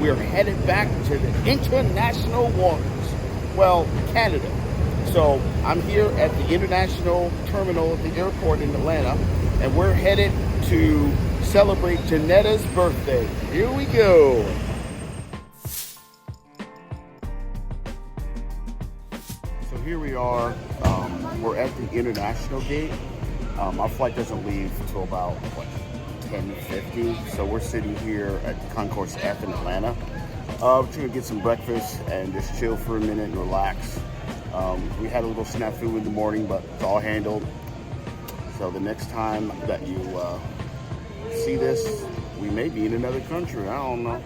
we are headed back to the international waters. Well, Canada. So I'm here at the international terminal at the airport in Atlanta, and we're headed to celebrate Janetta's birthday. Here we go. So here we are. We're at the international gate. Our flight doesn't leave until about 10:50. So we're sitting here at the Concourse F in Atlanta. We're trying to get some breakfast and just chill for a minute and relax. We had a little snafu in the morning, but it's all handled. So the next time that you see this, we may be in another country. I don't know.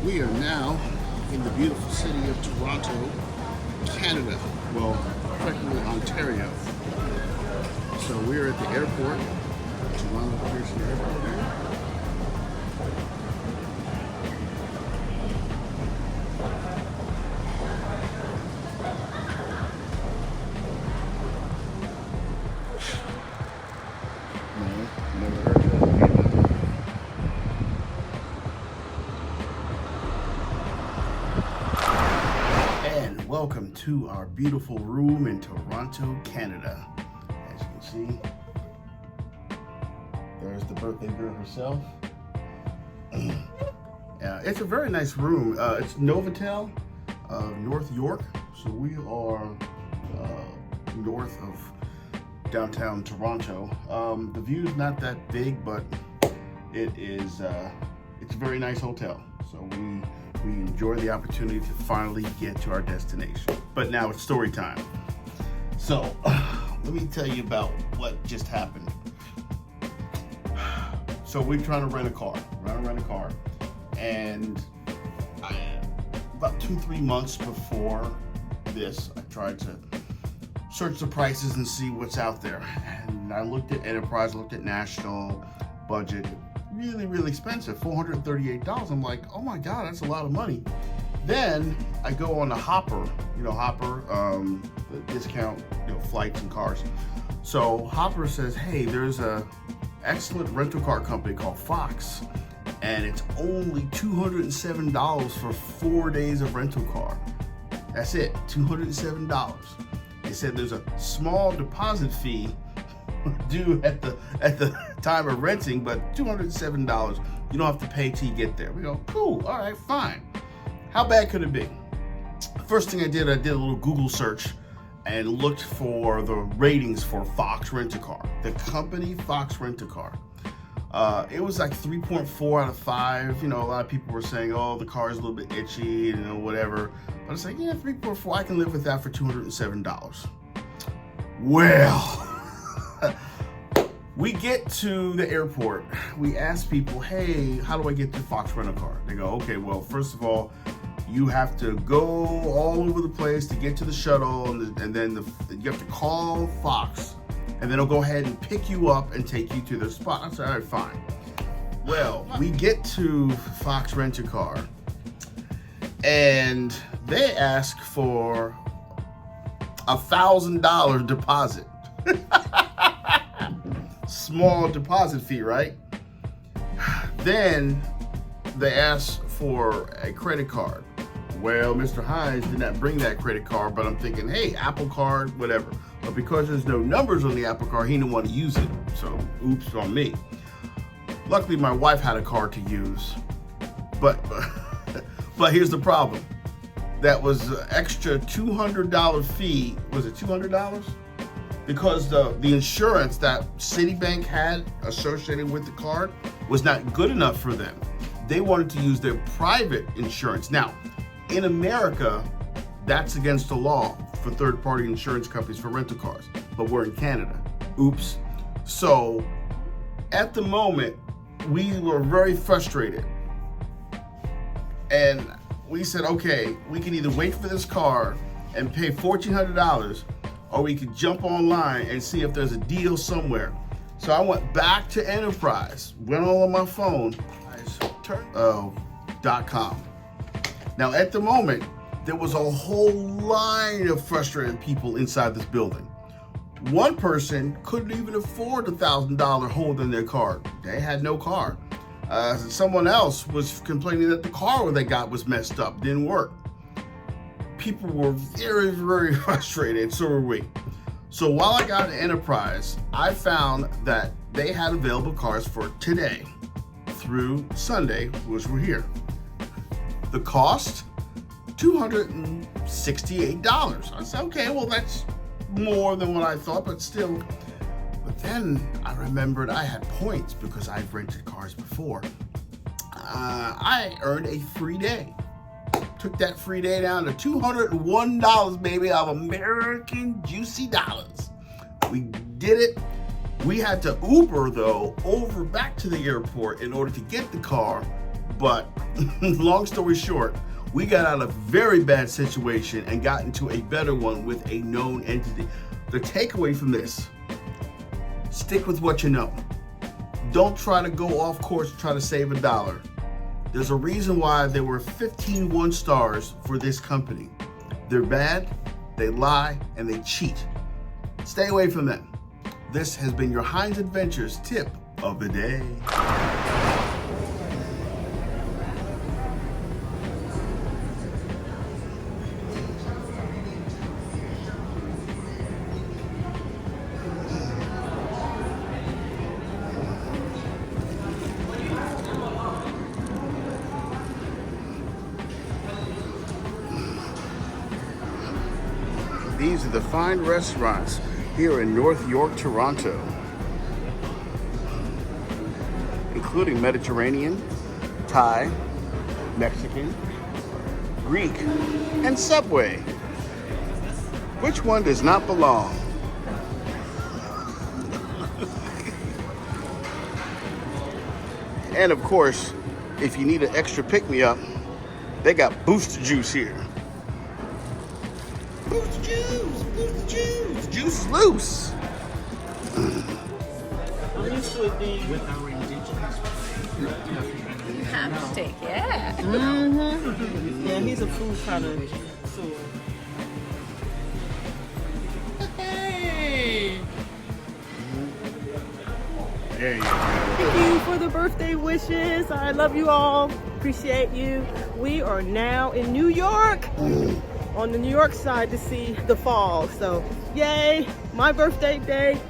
We are now in the beautiful city of Toronto, Canada. Well, technically Ontario. So we're at the airport, Toronto Pearson Airport there. No, never heard of that. Welcome to our beautiful room in Toronto, Canada. As you can see, there's the birthday girl herself. It's a very nice room. It's Novotel, North York. So we are north of downtown Toronto. The view is not that big, but it is. It's a very nice hotel. So we enjoy the opportunity to finally get to our destination. But now it's story time. So let me tell you about what just happened. So we're trying to rent a car, and about 2-3 months before this, I tried to search the prices and see what's out there. And I looked at Enterprise, looked at National, budget. Really expensive, $438. I'm like, oh my God, that's a lot of money. Then I go on the Hopper, the discount, flights and cars. So Hopper says, hey, there's a excellent rental car company called Fox, and it's only $207 for 4 days of rental car. That's it, $207. They said there's a small deposit fee due at the time of renting, but $207, you don't have to pay till you get there. We go, cool, all right, fine. How bad could it be? First thing I did a little Google search and looked for the ratings for Fox Rent-A-Car, the company Fox Rent-A-Car. It was like 3.4 out of 5. A lot of people were saying, oh, the car is a little bit itchy, whatever. But it's like, yeah, 3.4, I can live with that for $207. Well, we get to the airport. We ask people, hey, how do I get to Fox Rent-A-Car? They go, okay, well, first of all, you have to go all over the place to get to the shuttle, and then you have to call Fox, and then they'll go ahead and pick you up and take you to the spot. I said, all right, fine. Well, we get to Fox Rent-A-Car, and they ask for $1,000 deposit. Small deposit fee, right? Then they ask for a credit card. Well, Mr. Hines did not bring that credit card, but I'm thinking, hey, Apple Card, whatever. But because there's no numbers on the Apple Card, he didn't want to use it. So, oops on me. Luckily, my wife had a card to use. But here's the problem. That was an extra $200 fee. Was it $200? Because the insurance that Citibank had associated with the card was not good enough for them. They wanted to use their private insurance. Now, in America, that's against the law for third-party insurance companies for rental cars, but we're in Canada. Oops. So at the moment, we were very frustrated. And we said, okay, we can either wait for this car and pay $1,400, or we could jump online and see if there's a deal somewhere. So I went back to Enterprise, went on my phone, .com. Now at the moment, there was a whole line of frustrated people inside this building. One person couldn't even afford $1,000 hold in their car. They had no car. Someone else was complaining that the car they got was messed up, didn't work. People were very, very frustrated, and so were we. So while I got an Enterprise, I found that they had available cars for today through Sunday, which we're here. The cost, $268. I said, okay, well, that's more than what I thought, but still. But then I remembered I had points because I've rented cars before. I earned a free day. Took that free day down to $201, baby, of American juicy dollars. We did it. We had to Uber, though, over back to the airport in order to get the car. But long story short, we got out of a very bad situation and got into a better one with a known entity. The takeaway from this, stick with what you know. Don't try to go off course and try to save $1. There's a reason why there were 15 1-stars for this company. They're bad, they lie, and they cheat. Stay away from them. This has been your Heinz Adventures tip of the day. These are the fine restaurants here in North York, Toronto, including Mediterranean, Thai, Mexican, Greek, and Subway. Which one does not belong? And of course, if you need an extra pick-me-up, they got Boost Juice here. Boost juice, boost juice, juice is loose. I'm used to it being with our indigenous. Hamstick, yeah. Mm-hmm. Yeah, he's a food kind of. Hey! There you go. Thank you for the birthday wishes. I love you all. Appreciate you. We are now in New York. On the New York side to see the falls. So, yay, my birthday day,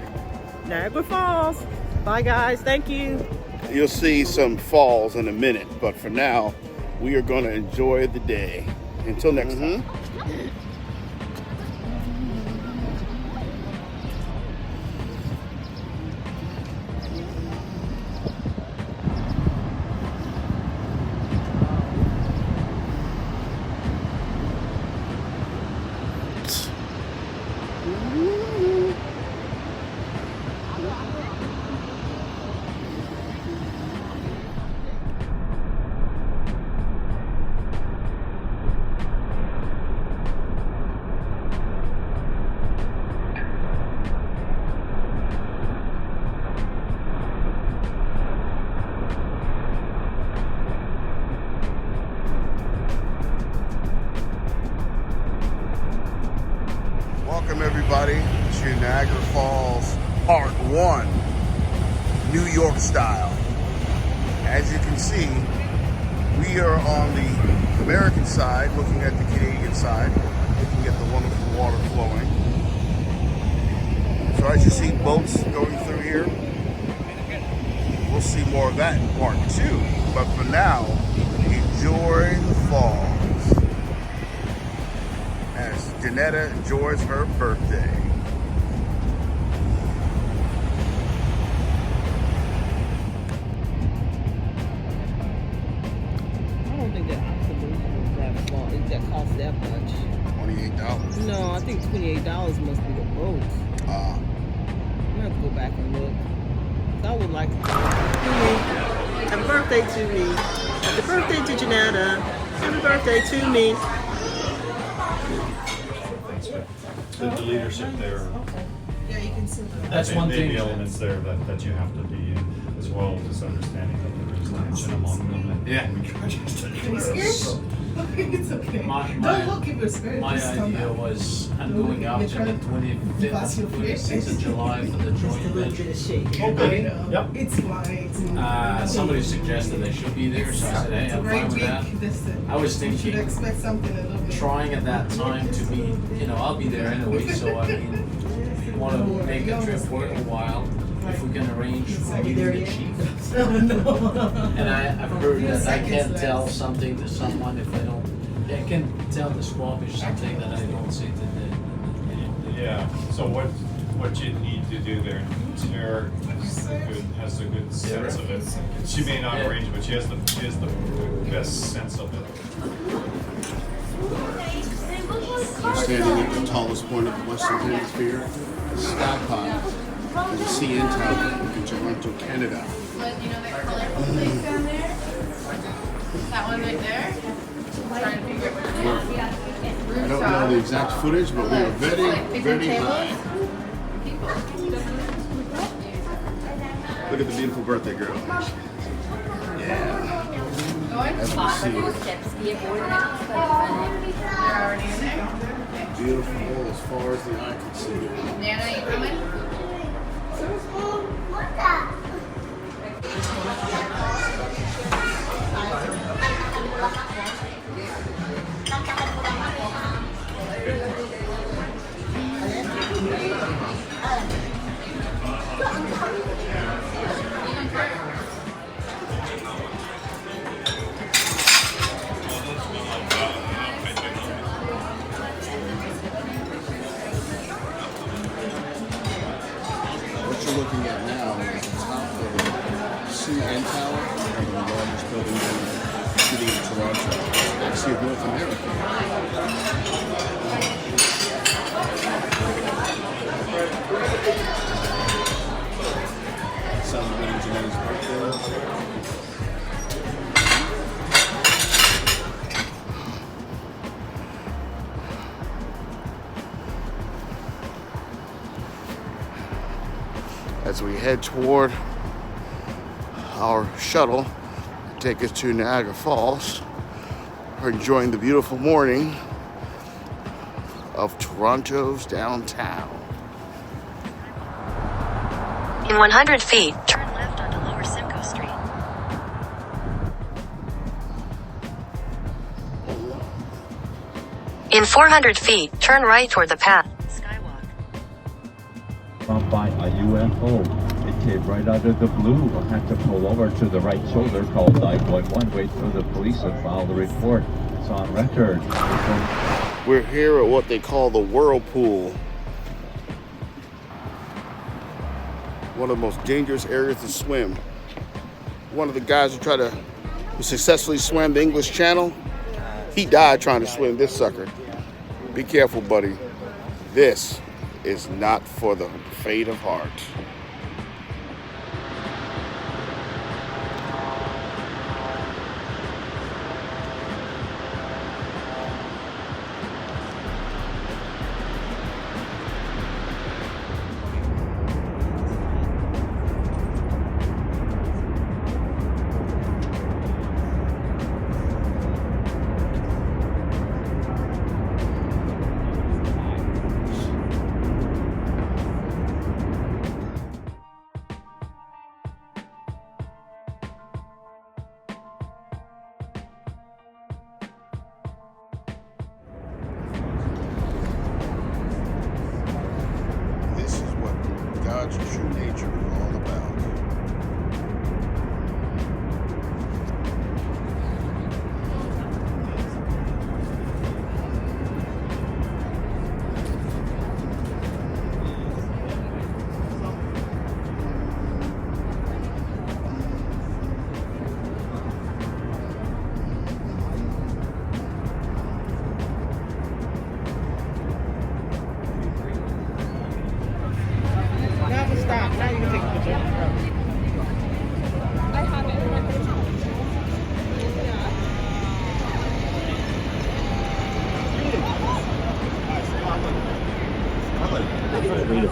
Niagara Falls. Bye guys, thank you. You'll see some falls in a minute, but for now, we are going to enjoy the day. Until next time. Welcome everybody to Niagara Falls Part 1, New York style. As you can see, we are on the American side, looking at the Canadian side, looking at the wonderful water flowing. So as you see boats going through here, we'll see more of that in Part 2. But for now, enjoy the falls as Janetta enjoys her birthday. I don't think that absolutely was that far. That cost that much. $28. No, I think $28 must be the boat. I'm gonna have to go back and look. I would like to. Happy birthday to me. Happy birthday to Janetta. Happy birthday to me. The leadership there. Yeah, you can see that. That's one thing. The elements there that you have to be as well, just understanding that there is tension among them. Yeah. It's okay. My- Don't look if you're scared. My just stand idea up. was I'm going out to the 25th, 26th of July for the joint venture. I know. Yep. It's fine. Somebody suggested I should be there, so I said, hey, It's a I'm great fine with that. week. I was You should thinking, expect something a little bit. trying at that time to be, I'll be there anyway, so I mean, if you want to make a trip worth a while, if we can arrange for me to the chief. And I've heard that I can't tell something to someone if I don't, I can tell the Squamish something that I don't say to the. Yeah, so what you need to do there, Tara has a good sense of it. She may not arrange it, but she has the best sense of it. We're standing at the tallest point of the Western Hemisphere, the Sky Pod, and the Sea in Tower in Toronto, Canada. But you know that colorful place down there? That one right there? Trying to figure out what I don't know the exact footage, but we are very, very high. Look at the beautiful birthday girl. Yeah. As we see it. They're already in there. Beautiful as far as the eye can see. Nana, you coming? What you're looking at now is the top of the CN Tower, one of the largest buildings in the city of Toronto, actually of North America. Celebrating Janette's birthday. As we head toward our shuttle to take us to Niagara Falls, we're enjoying the beautiful morning of Toronto's downtown. In 100 feet, turn left onto Lower Simcoe Street. In 400 feet, turn right toward the path. Skywalk. Found by a UFO. It came right out of the blue. I had to pull over to the right shoulder, call 911, wait for the police and file the report. It's on record. We're here at what they call the Whirlpool. One of the most dangerous areas to swim. One of the guys who successfully swam the English Channel, he died trying to swim this sucker. Be careful, buddy. This is not for the faint of heart.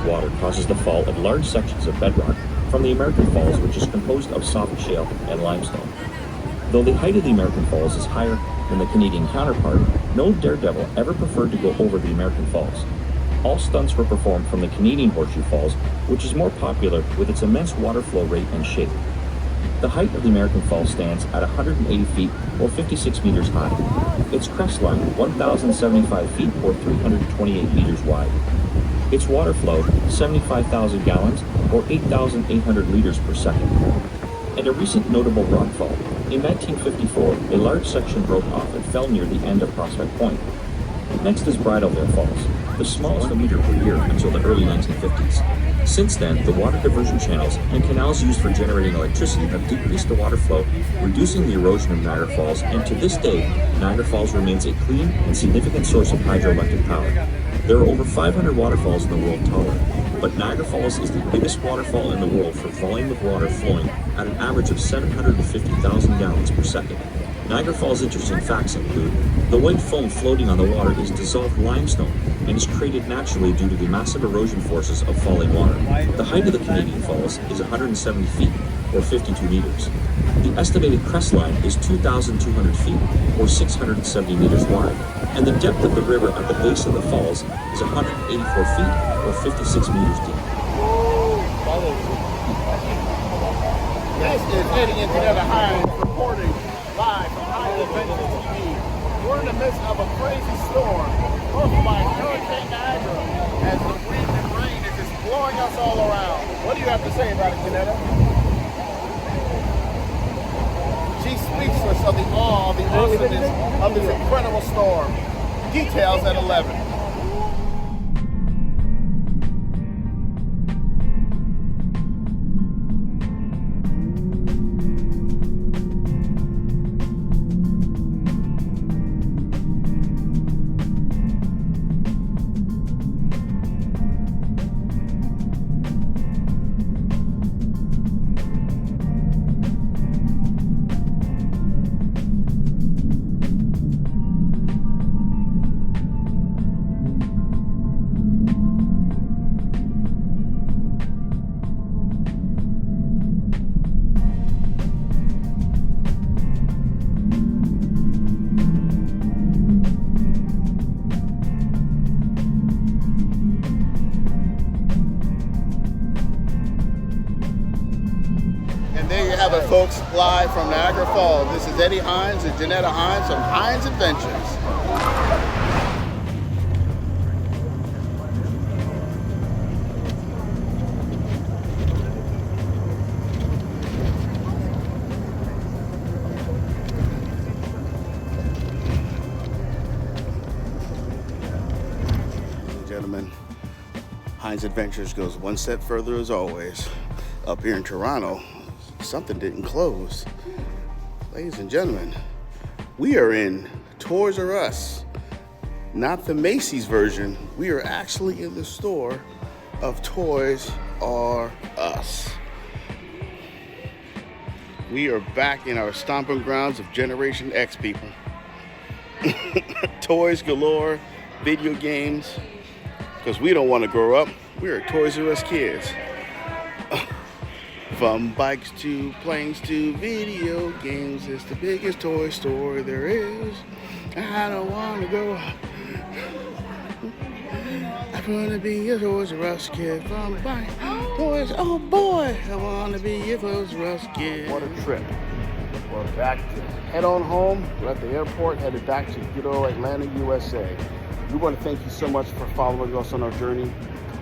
water causes the fall of large sections of bedrock from the American Falls, which is composed of soft shale and limestone. Though the height of the American Falls is higher than the Canadian counterpart, no daredevil ever preferred to go over the American Falls. All stunts were performed from the Canadian Horseshoe Falls, which is more popular with its immense water flow rate and shape. The height of the American Falls stands at 180 feet or 56 meters high. Its crest line, 1,075 feet or 328 meters wide. Its water flow, 75,000 gallons or 8,800 liters per second. And a recent notable rockfall. In 1954, a large section broke off and fell near the end of Prospect Point. Next is Bridalveil Falls, the smallest meter per year until the early 1950s. Since then, the water diversion channels and canals used for generating electricity have decreased the water flow, reducing the erosion of Niagara Falls, and to this day, Niagara Falls remains a clean and significant source of hydroelectric power. There are over 500 waterfalls in the world total, but Niagara Falls is the biggest waterfall in the world for volume of water flowing at an average of 750,000 gallons per second. Niagara Falls' interesting facts include the white foam floating on the water is dissolved limestone and is created naturally due to the massive erosion forces of falling water. The height of the Canadian Falls is 170 feet, or 52 meters. The estimated crest line is 2,200 feet, or 670 meters wide, and the depth of the river at the base of the falls is 184 feet, or 56 meters deep. This is Eddie and Janetta Hines reporting live from Hines Adventures TV. We're in the midst of a crazy storm, caused by Hurricane Niagara, as the wind and rain is just blowing us all around. What do you have to say about it, Janetta? She's speechless of the awe, of the awesomeness of this incredible storm. Details at 11. Folks, live from Niagara Falls. This is Eddie Hines and Janetta Hines from Hines Adventures. Ladies and gentlemen, Hines Adventures goes one step further as always. Up here in Toronto, something didn't close. Ladies and gentlemen, we are in Toys R Us. Not the Macy's version. We are actually in the store of Toys R Us. We are back in our stomping grounds of Generation X people. Toys galore, video games, because we don't want to grow up. We are Toys R Us kids. From bikes to planes to video games, it's the biggest toy store there is. I don't want to grow up. I want to be a Toys R Us kid. From bike toys, oh boy, I want to be a Toys R Us kid. What a trip. We're back to head on home. We're at the airport, headed back to good old Atlanta, USA. We want to thank you so much for following us on our journey,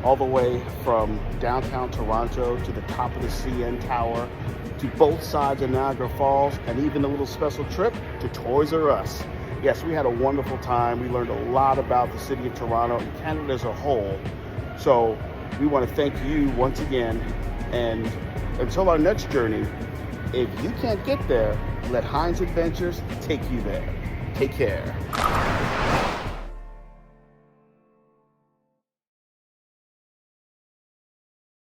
all the way from downtown Toronto to the top of the CN Tower, to both sides of Niagara Falls, and even a little special trip to Toys R Us. Yes, we had a wonderful time. We learned a lot about the city of Toronto and Canada as a whole. So we want to thank you once again. And until our next journey, if you can't get there, let Hines Adventures take you there. Take care.